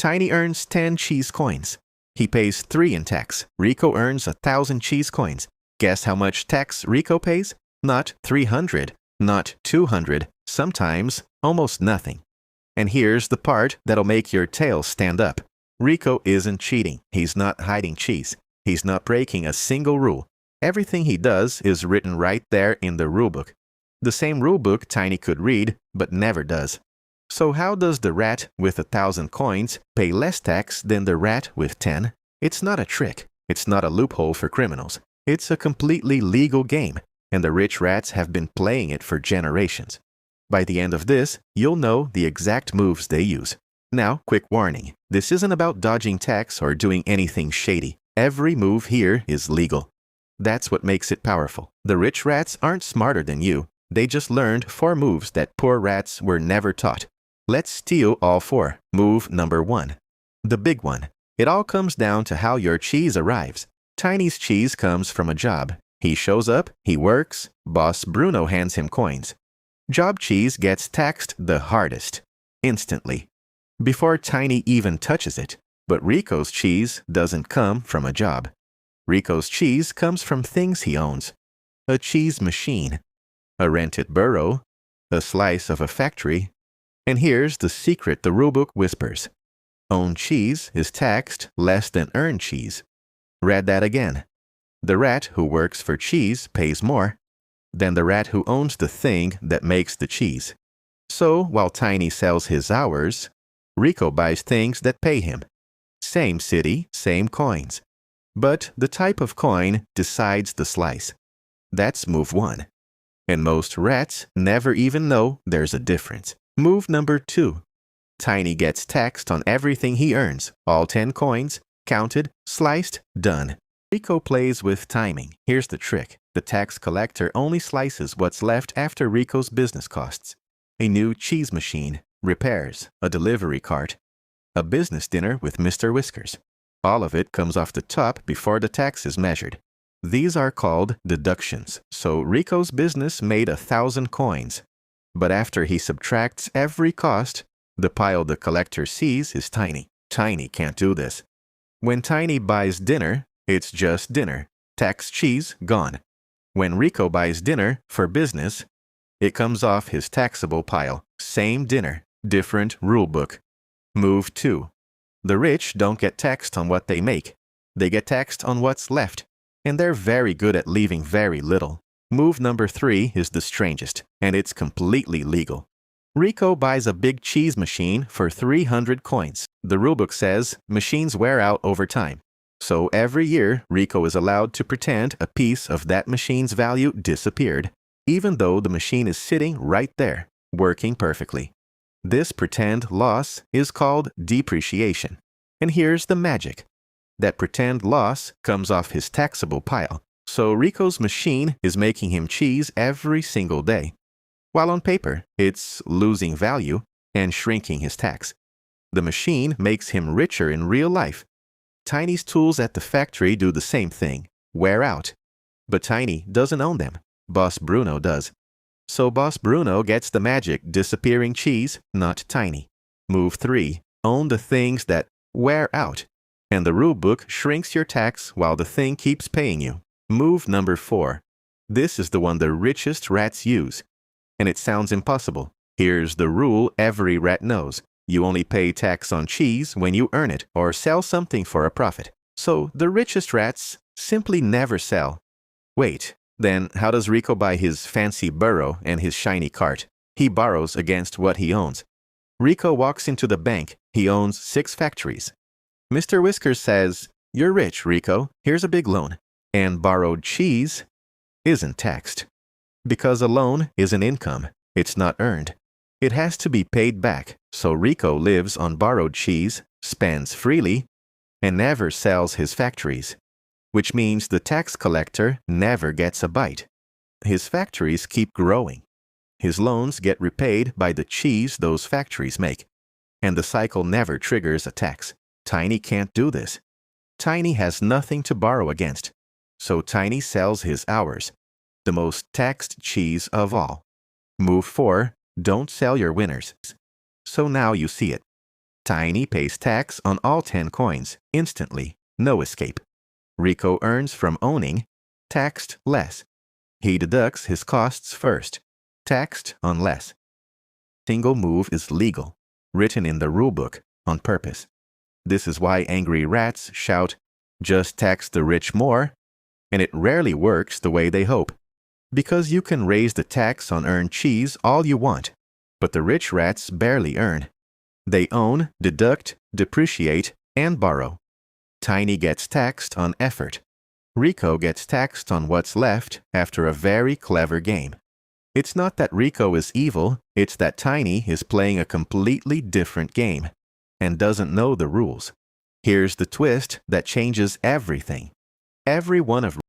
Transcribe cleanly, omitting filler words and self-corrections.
Tiny earns 10 cheese coins. He pays 3 in tax. Rico earns 1,000 cheese coins. Guess how much tax Rico pays? Not 300, not 200, sometimes almost nothing. And here's the part that'll make your tail stand up. Rico isn't cheating. He's not hiding cheese. He's not breaking a single rule. Everything he does is written right there in the rulebook. The same rulebook Tiny could read, but never does. So how does the rat with 1,000 coins pay less tax than the rat with 10? It's not a trick. It's not a loophole for criminals. It's a completely legal game, and the rich rats have been playing it for generations. By the end of this, you'll know the exact moves they use. Now, quick warning. This isn't about dodging tax or doing anything shady. Every move here is legal. That's what makes it powerful. The rich rats aren't smarter than you. They just learned 4 moves that poor rats were never taught. Let's steal all 4. Move number 1. The big one. It all comes down to how your cheese arrives. Tiny's cheese comes from a job. He shows up, he works, Boss Bruno hands him coins. Job cheese gets taxed the hardest, instantly, before Tiny even touches it. But Rico's cheese doesn't come from a job. Rico's cheese comes from things he owns. A cheese machine, a rented burrow, a slice of a factory. And here's the secret the rulebook whispers. Owned cheese is taxed less than earned cheese. Read that again. The rat who works for cheese pays more than the rat who owns the thing that makes the cheese. So, while Tiny sells his hours, Rico buys things that pay him. Same city, same coins. But the type of coin decides the slice. That's move 1. And most rats never even know there's a difference. Move number 2. Tiny gets taxed on everything he earns. All 10 coins, counted, sliced, done. Rico plays with timing. Here's the trick. The tax collector only slices what's left after Rico's business costs. A new cheese machine, repairs, a delivery cart, a business dinner with Mr. Whiskers. All of it comes off the top before the tax is measured. These are called deductions. So Rico's business made 1,000 coins. But after he subtracts every cost, the pile the collector sees is tiny. Tiny can't do this. When Tiny buys dinner, it's just dinner. Tax cheese, gone. When Rico buys dinner for business, it comes off his taxable pile. Same dinner, different rulebook. Move 2. The rich don't get taxed on what they make. They get taxed on what's left. And they're very good at leaving very little. Move number 3 is the strangest, and it's completely legal. Rico buys a big cheese machine for 300 coins. The rulebook says machines wear out over time. So every year, Rico is allowed to pretend a piece of that machine's value disappeared, even though the machine is sitting right there, working perfectly. This pretend loss is called depreciation. And here's the magic. That pretend loss comes off his taxable pile. So Rico's machine is making him cheese every single day. While on paper, it's losing value and shrinking his tax. The machine makes him richer in real life. Tiny's tools at the factory do the same thing, wear out. But Tiny doesn't own them. Boss Bruno does. So Boss Bruno gets the magic disappearing cheese, not Tiny. Move 3. Own the things that wear out. And the rulebook shrinks your tax while the thing keeps paying you. Move number 4. This is the one the richest rats use. And it sounds impossible. Here's the rule every rat knows. You only pay tax on cheese when you earn it or sell something for a profit. So the richest rats simply never sell. Wait, then how does Rico buy his fancy burrow and his shiny cart? He borrows against what he owns. Rico walks into the bank. He owns 6 factories. Mr. Whiskers says, "You're rich, Rico. Here's a big loan." And borrowed cheese isn't taxed. Because a loan is an income. It's not earned. It has to be paid back, so Rico lives on borrowed cheese, spends freely, and never sells his factories, which means the tax collector never gets a bite. His factories keep growing. His loans get repaid by the cheese those factories make, and the cycle never triggers a tax. Tiny can't do this. Tiny has nothing to borrow against, so Tiny sells his hours, the most taxed cheese of all. Move 4. Don't sell your winners. So now you see it. Tiny pays tax on all 10 coins, instantly, no escape. Rico earns from owning, taxed less. He deducts his costs first, taxed on less. Single move is legal, written in the rulebook on purpose. This is why angry rats shout, "Just tax the rich more," and it rarely works the way they hope. Because you can raise the tax on earned cheese all you want, but the rich rats barely earn. They own, deduct, depreciate, and borrow. Tiny gets taxed on effort. Rico gets taxed on what's left after a very clever game. It's not that Rico is evil, it's that Tiny is playing a completely different game and doesn't know the rules. Here's the twist that changes everything. Every one of